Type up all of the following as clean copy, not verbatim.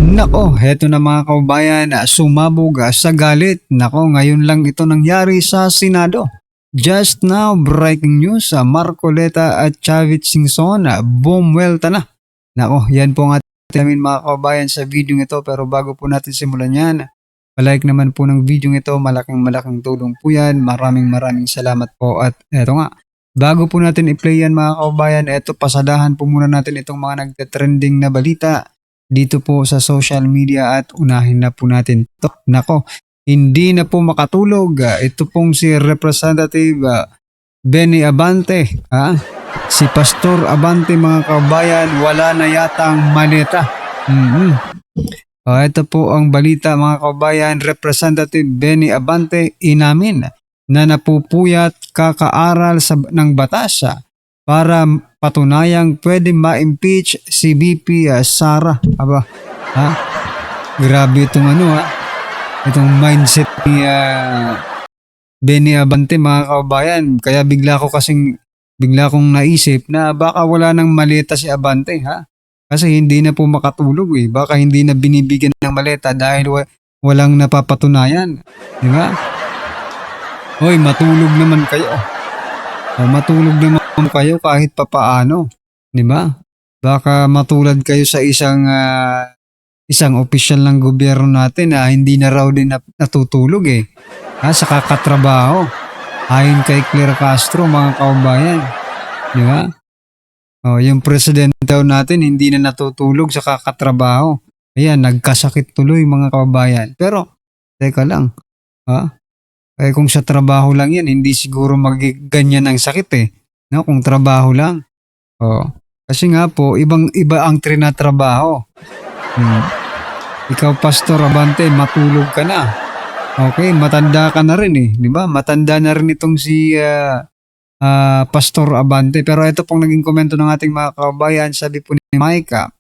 Nako, heto na mga kababayan, sumabog sa galit. Nako, ngayon lang ito nangyari sa Senado. Just now, breaking news, Marcoleta at Chavit Singson, bumwelta na. Nako, yan po nga namin mga kababayan sa video ito, pero bago po natin simulan yan, palike naman po ng video ito, malaking tulong po yan. Maraming salamat po. At eto nga, bago po natin i-play yan mga kababayan, eto pasadahan po muna natin itong mga nagte-trending na balita dito po sa social media at unahin na po natin ito. Nako, hindi na po makatulog. Ito pong si Representative Benny Abante. Si Pastor Abante mga kabayan, wala na yatang maleta. Ito po ang balita mga kabayan. Representative Benny Abante inamin na napupuyat kakaaral ng batas para patunayang pwede ma-impeach si VP Sara. Aba, grabe itong itong mindset ni Benny Abante mga kababayan. Kaya bigla kong naisip na baka wala nang maleta si Abante Kasi hindi na po makatulog Baka hindi na binibigyan ng maleta dahil walang napapatunayan. Di ba? Hoy, matulog naman kayo. Matulog naman kayo kahit papaano, di ba? Baka matulad kayo sa isang opisyal ng gobyerno natin na hindi na raw din natutulog sa kakatrabaho. Ayon kay Claire Castro mga kababayan, di ba? Yung presidente natin hindi na natutulog sa kakatrabaho. Ayan, nagkasakit tuloy mga kababayan. Pero teka lang, kung sa trabaho lang yan, hindi siguro magiganyan ang sakit No, kung trabaho lang. Kasi nga po, iba ang trinatrabaho. Ikaw, Pastor Abante, matulog ka na. Okay, matanda ka na rin di ba? Matanda na rin itong si Pastor Abante. Pero ito pong naging komento ng ating mga kababayan, sabi po ni Micah,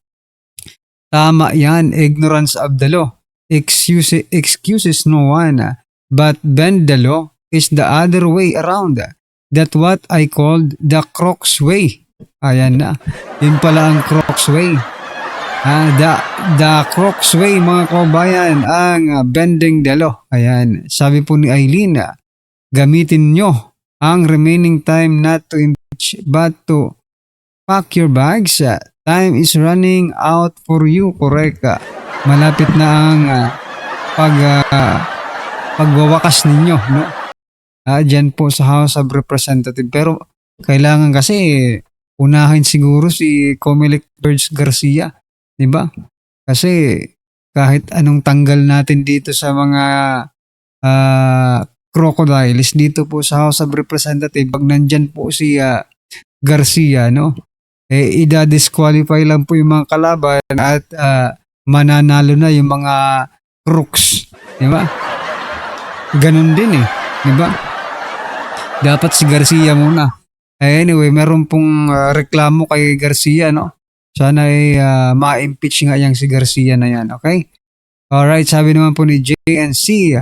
tama yan, ignorance of the law. Excuses no one. But bend the law is the other way around. That what I called the Crocs way. Ayan na. Yun pala ang Crocs way. The Crocs way mga kababayan, ang bending the law. Ayan. Sabi po ni Eileen, gamitin nyo ang remaining time not to impeach but to pack your bags. Time is running out for you. Correct. Malapit na ang pagwawakas ninyo, no? Diyan po sa House of Representatives. Pero kailangan kasi unahin siguro si Comelec George Garcia, di ba? Kasi kahit anong tanggal natin dito sa mga crocodiles dito po sa House of Representatives, pag nandyan po si Garcia, no? Ida-disqualify lang po yung mga kalaban at mananalo na yung mga crooks, di ba? Ganun din di ba? Dapat si Garcia muna. Anyway, meron pong reklamo kay Garcia, no? Sana ma-impeach nga yang si Garcia na yan, okay? Alright, sabi naman po ni JNC,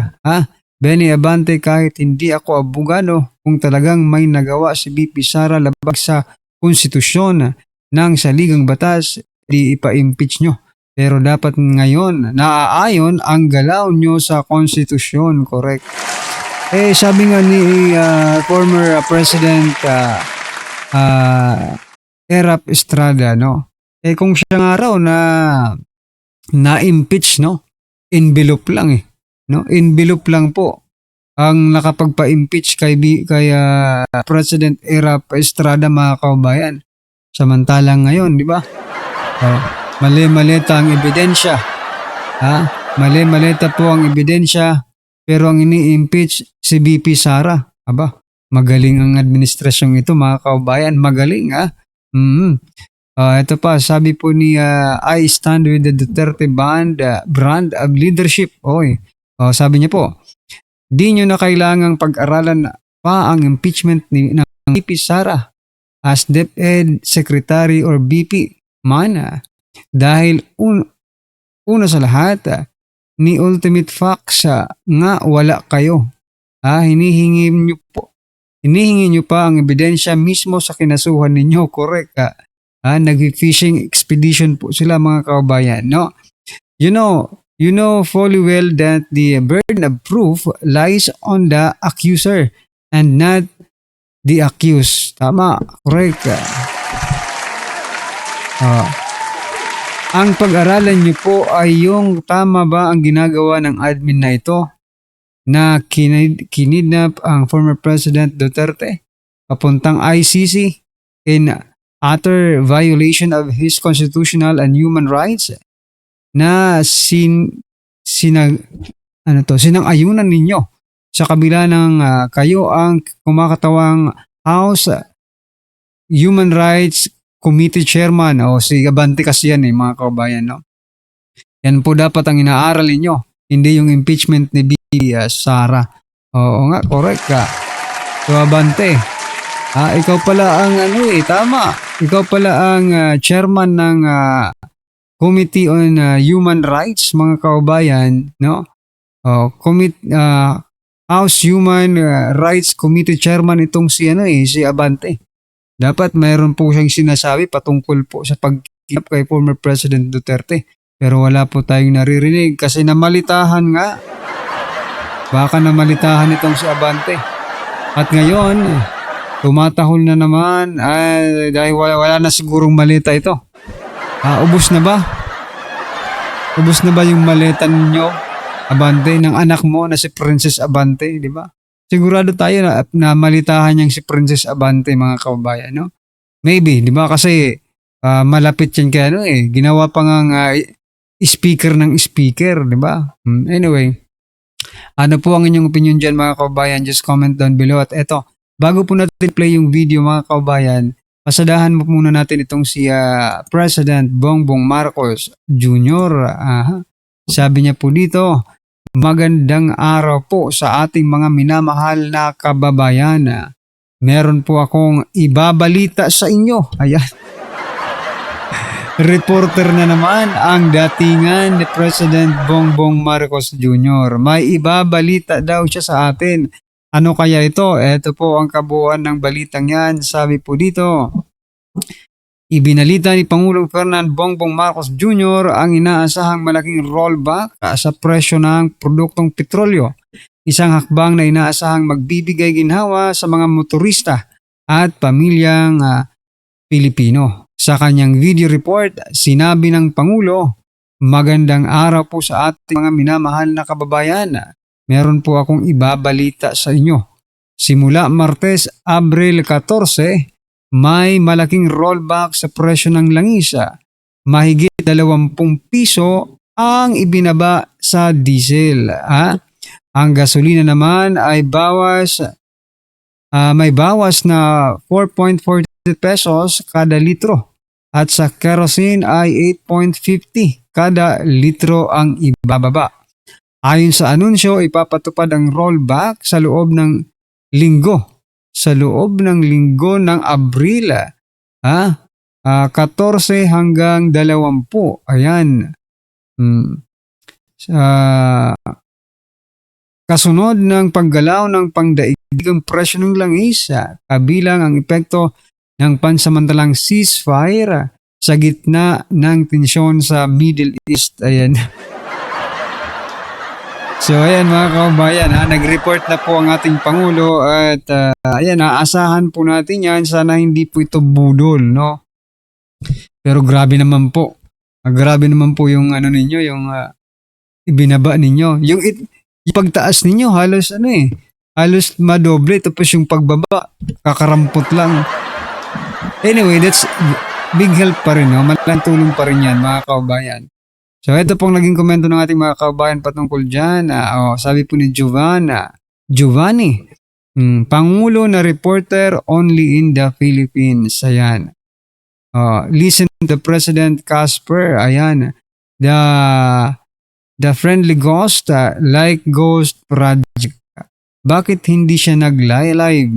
Benny Abante, kahit hindi ako abogado, kung talagang may nagawa si VP Sara labag sa konstitusyon ng saligang batas, di ipa-impeach nyo. Pero dapat ngayon, naaayon ang galaw nyo sa konstitusyon, correct? Sabi nga ni former President Erap Estrada, no? Kung siya nga raw na-impeach, no? Envelope lang no? Envelope lang po ang nakapagpa-impeach kay President Erap Estrada mga kababayan. Samantalang ngayon, di ba? Mali-maleta ang ebidensya. Mali-maleta po ang ebidensya, pero ang ini-impeach si VP Sara. Aba, magaling ang administrasyong ito mga kababayan. Magaling ito pa, sabi po ni I stand with the Duterte brand of leadership. Sabi niya po, di nyo na kailangang pag-aralan pa ang impeachment ng VP Sara as DepEd Secretary or VP man. Dahil una sa lahat, ni ultimate facts nga wala kayo. Hinihingi nyo pa ang ebidensya mismo sa kinasuhan ninyo, correct? Nag-fishing expedition po sila mga kababayan, no? You know fully well that the burden of proof lies on the accuser and not the accused. Tama, correct. Ah, ang pag-aralan niyo po ay yung tama ba ang ginagawa ng admin na ito na kinidnap ang former President Duterte papuntang ICC in utter violation of his constitutional and human rights na sinang-ayunan ninyo sa kabila ng kayo ang kumakatawang House Human Rights Committee Chairman o si Abante kasi yan mga kabayan. No? Yan po dapat ang inaaral ninyo, hindi yung impeachment ni Sara. Oo nga, correct ka. So Abante, ikaw pala ang tama. Ikaw pala ang chairman ng Committee on Human Rights, mga kaubayan, no? House Human Rights Committee Chairman itong si Abante. Dapat mayroon po siyang sinasabi patungkol po sa pagkidnap kay former President Duterte. Pero wala po tayong naririnig kasi namalitahan nga. Baka namalitahan itong si Abante. At ngayon, tumatahol na naman dahil wala na sigurong malita ito. Ubos na ba? Ubos na ba yung maleta ninyo, Abante, ng anak mo na si Princess Abante, di ba? Sigurado tayo na malitahan niyang si Princess Abante, mga kababayan, no? Maybe, di ba? Kasi malapit yan kay ginawa pa ngang speaker ng speaker, di ba? Anyway, ano po ang inyong opinion dyan, mga kababayan? Just comment down below. At eto, bago po natin play yung video, mga kababayan, pasadahan mo muna natin itong si President Bongbong Marcos Jr. Sabi niya po dito, magandang araw po sa ating mga minamahal na kababayan. Meron po akong ibabalita sa inyo. Ayan. Reporter na naman ang datingan ni President Bongbong Marcos Jr. May ibabalita daw siya sa atin. Ano kaya ito? Ito po ang kabuuan ng balitang yan. Sabi po dito, ibinalita ni Pangulong Ferdinand Bongbong Marcos Jr. ang inaasahang malaking rollback sa presyo ng produktong petrolyo. Isang hakbang na inaasahang magbibigay ginhawa sa mga motorista at pamilyang Pilipino. Sa kanyang video report, sinabi ng Pangulo, magandang araw po sa ating mga minamahal na kababayan. Meron po akong ibabalita sa inyo. Simula Martes, Abril 14, may malaking rollback sa presyo ng langis. Mahigit 20 piso ang ibinaba sa diesel. Ang gasolina naman ay may bawas na 4.40 pesos kada litro. At sa kerosene ay 8.50 kada litro ang ibababa. Ayon sa anunsyo, ipapatupad ang rollback sa loob ng linggo. Sa loob ng linggo ng Abril. 14 hanggang 20. Ayan. Kasunod ng paggalaw ng pangdaigdigang presyo ng langis, kabilang ang epekto ng pansamantalang ceasefire sa gitna ng tensyon sa Middle East. Ayan. So ayan mga kababayan, nag-report na po ang ating Pangulo at ayan, aasahan po natin yan. Sana hindi po ito budol, no? Pero grabe naman po. Grabe naman po yung ninyo, yung ibinaba ninyo. Yung pagtaas ninyo halos halos madoble, tapos yung pagbaba kakarampot lang. Anyway, that's big help pa rin, no? Malaking tulong pa rin yan mga kababayan. So ito pong naging komento ng ating mga kababayan patungkol dyan. Sabi po ni Giovanni, Pangulo na reporter only in the Philippines. Ayan. Listen to President Casper. Ayan. The friendly ghost, like ghost project. Bakit hindi siya nagla-live?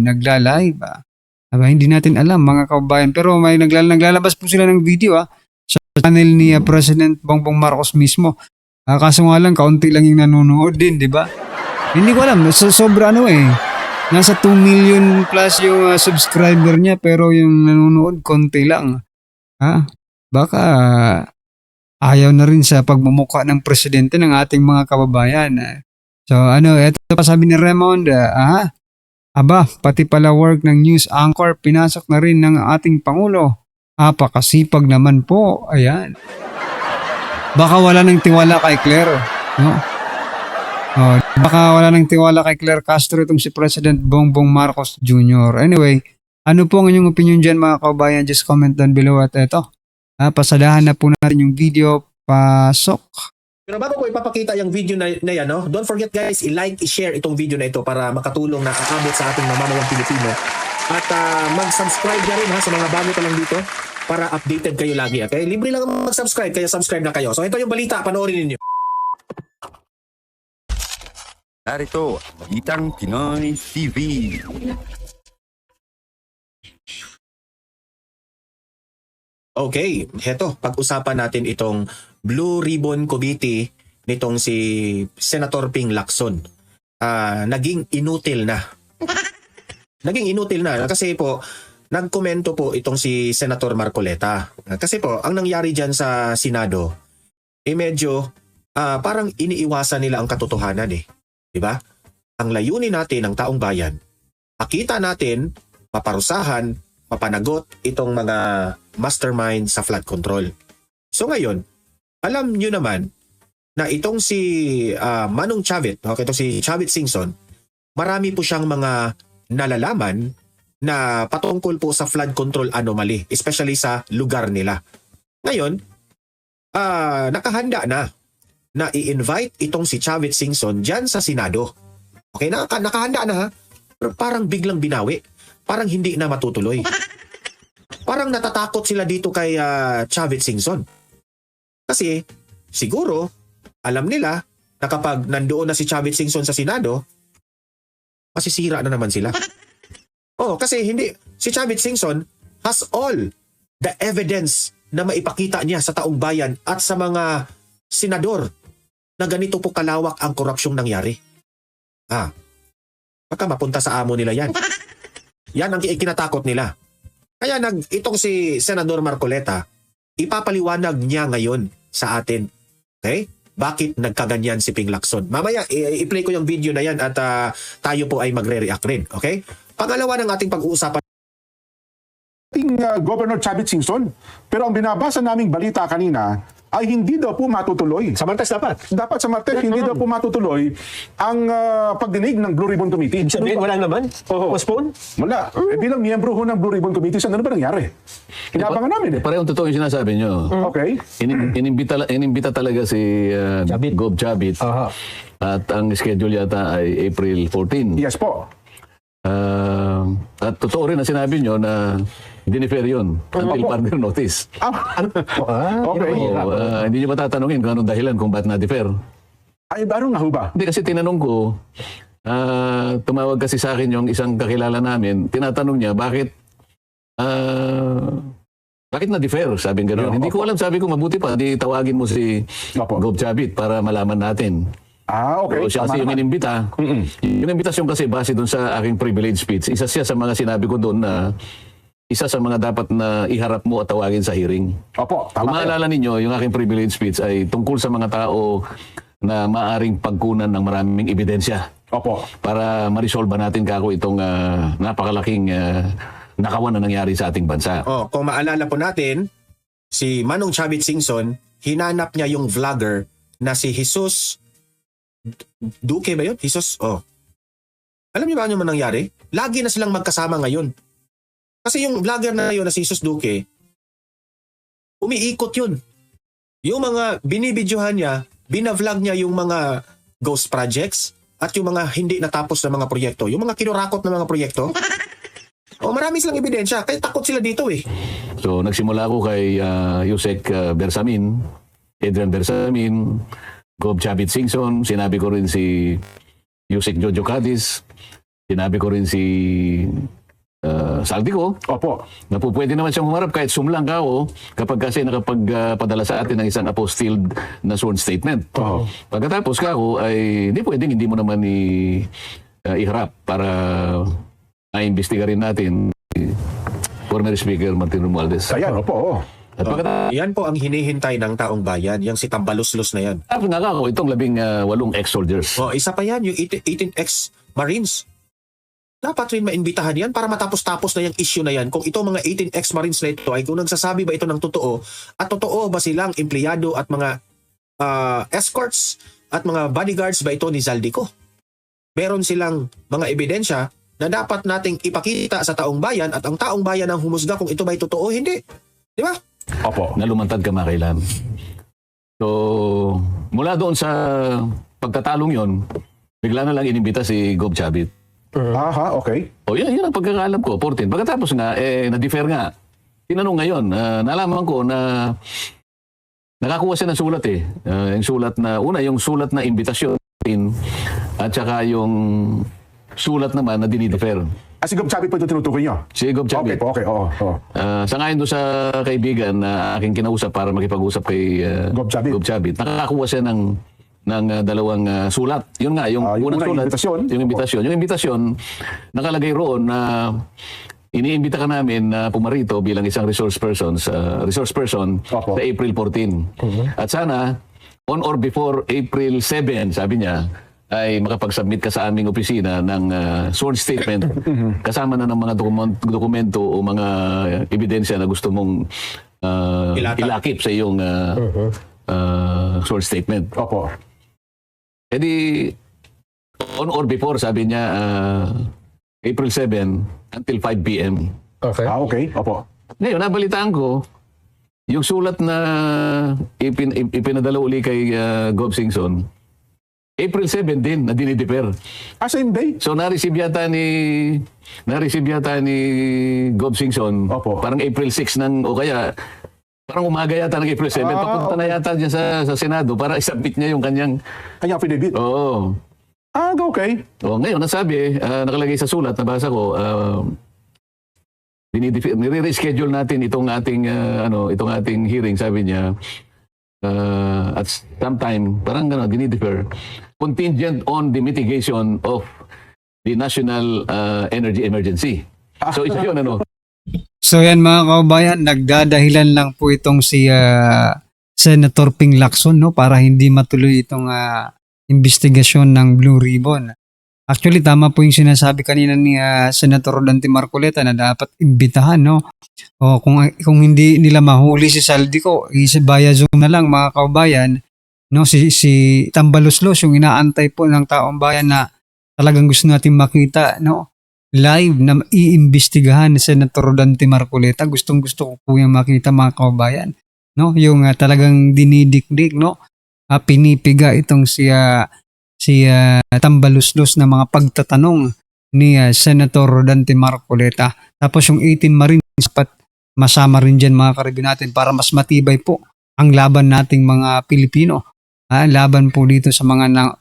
Hindi natin alam mga kababayan. Pero may naglalabas po sila ng video sa channel ni President Bongbong Marcos mismo. Kaso nga lang, kaunti lang yung nanonood din, di ba? Hindi ko alam. Sobra nasa 2 million plus yung subscriber niya pero yung nanonood, konti lang. Baka ayaw na rin sa pagmumukha ng presidente ng ating mga kababayan. So eto pa sabi ni Raymond, aba, pati pala work ng news anchor, pinasok na rin ng ating Pangulo. Pakasipag naman po, ayan. Baka wala ng tiwala kay Claire, no? Baka wala ng tiwala kay Claire Castro itong si President Bongbong Marcos Jr. Anyway, ano po ang inyong opinion dyan mga kababayan? Just comment down below at eto. Pasadahan na po natin yung video. Pasok. Pero bago ko ipapakita yung video na yan, no? Don't forget guys, i-like, i-share itong video na ito para makatulong na aabot sa ating mamamayang Pilipino. At mag-subscribe na rin sa mga bago pa lang dito para updated kayo lagi. Okay? Libre lang mag-subscribe, kaya subscribe na kayo. So ito yung balita, panoorin ninyo. Narito, Balitang Pinoy TV. Okay, heto, pag-usapan natin itong Blue Ribbon Committee nitong si Senator Ping Lacson. Naging inutil na. Naging inutil na kasi po, nagkomento po itong si Senator Marcoleta. Kasi po, ang nangyari dyan sa Senado, medyo parang iniiwasan nila ang katotohanan eh. Diba? Ang layunin natin ng taong bayan, makita natin, maparusahan, mapanagot itong mga mastermind sa flood control. So ngayon, alam nyo naman na itong si Manong Chavit, okay, itong si Chavit Singson, marami po siyang mga nalalaman na patungkol po sa flood control anomaly, especially sa lugar nila. Ngayon, nakahanda na i-invite itong si Chavit Singson dyan sa Senado. Okay, nakahanda na ha, pero parang biglang binawi. Parang hindi na matutuloy. Parang natatakot sila dito kay Chavit Singson. Kasi siguro alam nila na kapag nandoon na si Chavit Singson sa Senado, masisira na naman sila. Kasi hindi. Si Chavit Singson has all the evidence na maipakita niya sa taong bayan at sa mga senador na ganito po kalawak ang korupsyong nangyari. Baka mapunta sa amo nila yan. Yan ang kinatakot nila. Kaya itong si Senador Marcoleta, ipapaliwanag niya ngayon sa atin. Okay? Bakit nagkaganyan si Ping Lacson? Mamaya, i-play ko yung video na yan at tayo po ay magre-react rin. Okay? Pangalawa ng ating pag-uusapan. Governor Chavit Singson. Pero ang binabasa naming balita kanina ay hindi daw po matutuloy. Sa Martes dapat. Dapat sa Martes, hindi daw po matutuloy ang pagdinig ng Blue Ribbon Committee. Sabihin, wala naman? Postpone? Wala. Bilang miyembro ho ng Blue Ribbon Committee, ano ba nangyari? Inabangan namin eh. Parehong totoo yung sinasabi nyo. Okay. Inimbita talaga si Gov Chavit. At ang schedule yata ay April 14. Yes po. At totoo rin na sinabi nyo na dinifer yun until further notice. Okay. Hindi nyo ba tatanungin kung anong dahilan kung ba't na-defer? Ay, ano nga ho ba? Hindi, kasi tinanong ko, tumawag kasi sa akin yung isang kakilala namin, tinatanong niya, bakit na-defer? Sabi gano'n. Hindi ko alam, sabi ko, mabuti pa, di tawagin mo si Gov Chavit para malaman natin. Okay. So, siya kasi yung inimbita. Yung imbitasyon kasi base doon sa aking privilege speech, isa siya sa mga sinabi ko doon na isa sa mga dapat na iharap mo at tawagin sa hearing. Opo, Kung maalala ninyo, yung aking privilege speech ay tungkol sa mga tao na maaring pagkunan ng maraming ebidensya. Opo. Para ma-resolve natin kako itong napakalaking nakawan na nangyari sa ating bansa. Kung maalala po natin, si Manong Chavit Singson, hinanap niya yung vlogger na si Jesus Duque ba yun? Jesus, Alam niyo ba ano man nangyari? Lagi na silang magkasama ngayon. Kasi yung vlogger na yun na si Jesus Duque, umiikot yun. Yung mga binibidyohan niya, binavlog niya yung mga ghost projects at yung mga hindi natapos na mga proyekto. Yung mga kinurakot na mga proyekto. Marami silang ebidensya. Kaya takot sila dito eh. So, nagsimula ako kay Yusek Bersamin, Adrian Bersamin, Gov Chavit Singson, sinabi ko rin si Yusek Jojo Cadiz, sinabi ko rin si Saldico. Opo. Na po pwede naman siyang humarap kahit sumlang ka kapag kasi nakapagpadala sa atin ng isang apostilled na sworn statement. Pagkatapos ka ay hindi mo naman iharap para maimbestiga rin natin former Speaker Martin Romualdez. Ayan, opo. At pagkatapos Yan po ang hinihintay ng taong bayan, yung si Tambaluslos na yan. nga ako, itong 18 ex-soldiers. O, isa pa yan, yung 18 ex-Marines. Dapat rin maimbitahan yan para matapos-tapos na yung issue na yan. Kung itong mga 18 ex-Marines na ito ay kung nagsasabi ba ito ng totoo at totoo ba silang empleyado at mga escorts at mga bodyguards ba ito ni Zaldico. Meron silang mga ebidensya na dapat nating ipakita sa taong bayan at ang taong bayan ang humusga kung ito ba ay totoo o hindi. Di ba? Opo. Na lumantad kamakailan. So, mula doon sa pagtatalong yon, bigla na lang inimbita si Gob Chavit. Aha, okay. O yun ang pagkakaalam ko, 14. Pagkatapos nga, na-defer nga. Tinanong ngayon, nalaman ko na nakakuha siya ng sulat yung sulat na, yung sulat na imbitasyon at saka yung sulat naman na dinidefer. Si Gob Chavit po ito tinutukoy nyo? Si Gob Chavit. Okay po, okay. Oo. Sangayon doon sa kaibigan na aking kinausap para makipag-usap kay Gob Chavit. Nakakakuha siya ng dalawang sulat. Yun nga, yung Yung unang unang sulat, imbitasyon. yung imbitasyon, nakalagay roon na iniimbita ka namin na pumarito bilang isang resource person Opo. sa April 14. At sana, on or before April 7, sabi niya, ay makapag-submit ka sa aming opisina ng sworn statement kasama na ng mga dokumento o mga ebidensya na gusto mong ilakip sa iyong sworn statement. Opo. E di, on or before, sabi niya, April 7 until 5 p.m. Okay. Okay. Opo. Ngayon, nabalitaan ko, yung sulat na ipinadala uli kay Gob Singson, April 7 din, na dinidefer. Same day? So, na-receive yata ni Gob Singson, Opo. parang April 6 o kaya, parang umaga yata ng April 7. Papunta na yata dyan sa Senado para isubmit niya yung kanyang, Kanyang affidavit. oo. Okay. O, ngayon, nasabi, nakalagay sa sulat, nabasa ko, nire-reschedule natin itong ating hearing, sabi niya, at sometime, parang dinidefer, contingent on the mitigation of the national energy emergency. So, isa yun, So yan mga kaubayan, nagdadahilan lang po itong si Senator Ping Lacson, no, para hindi matuloy itong investigasyon ng Blue Ribbon. Actually, tama po yung sinasabi kanina ni Senator Rodante Marcoleta na dapat imbitahan, no? O kung hindi nila mahuli si Zaldico, via Zoom na lang mga kaubayan, no? Si Tambaluslos yung inaantay po ng taong bayan na talagang gusto natin makita, no? Live na iimbestigahan ni Senator Rodante Marcoleta. Gustong-gusto ko po yung makita mga kaubayan, no? Yung talagang dinidikdik, no? Pinipiga itong si Tambaluslos na mga pagtatanong ni Senator Rodante Marcoleta. Tapos yung 18 Marines, dapat masama rin dyan mga karibin natin para mas matibay po ang laban nating mga Pilipino. Laban po dito sa mga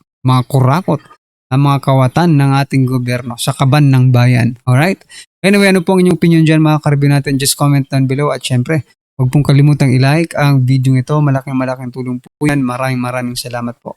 kurakot, ang mga kawatan ng ating gobyerno sa kaban ng bayan. Alright? Anyway, ano po ang inyong opinion dyan mga karibin natin? Just comment down below at syempre, huwag pong kalimutang i-like ang video ito. Malaking tulong po yan. Maraming salamat po.